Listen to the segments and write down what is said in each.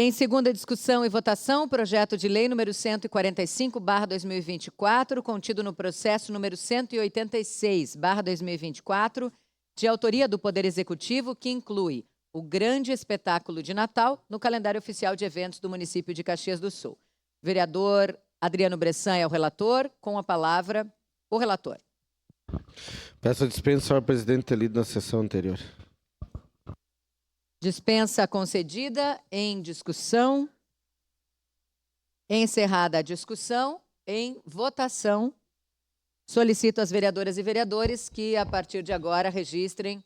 Em segunda discussão e votação, projeto de lei número 145/2024, contido no processo número 186/2024, de autoria do Poder Executivo, que inclui o grande espetáculo de Natal no calendário oficial de eventos do município de Caxias do Sul. Vereador Adriano Bressan é o relator. Com a palavra, o relator. Peço a dispensa, senhor presidente, ter lido na sessão anterior. Dispensa concedida. Em discussão. Encerrada a discussão, em votação, solicito às vereadoras e vereadores que, a partir de agora, registrem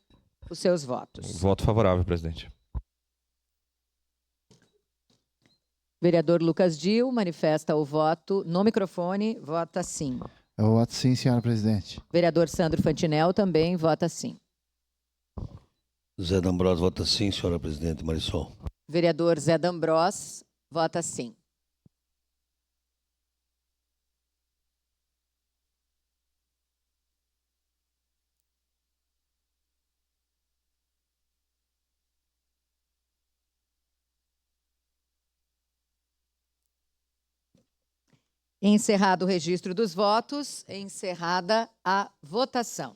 os seus votos. Voto favorável, presidente. Vereador Lucas Dil manifesta o voto no microfone, vota sim. Eu voto sim, senhora presidente. Vereador Sandro Fantinel também vota sim. Zé D'Ambrós vota sim, senhora presidente. Marisol. Vereador Zé D'Ambrós vota sim. Encerrado o registro dos votos, encerrada a votação.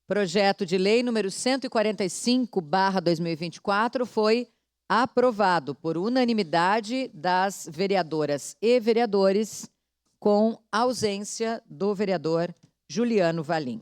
Projeto de lei número 145/2024 foi aprovado por unanimidade das vereadoras e vereadores, com ausência do vereador Juliano Valim.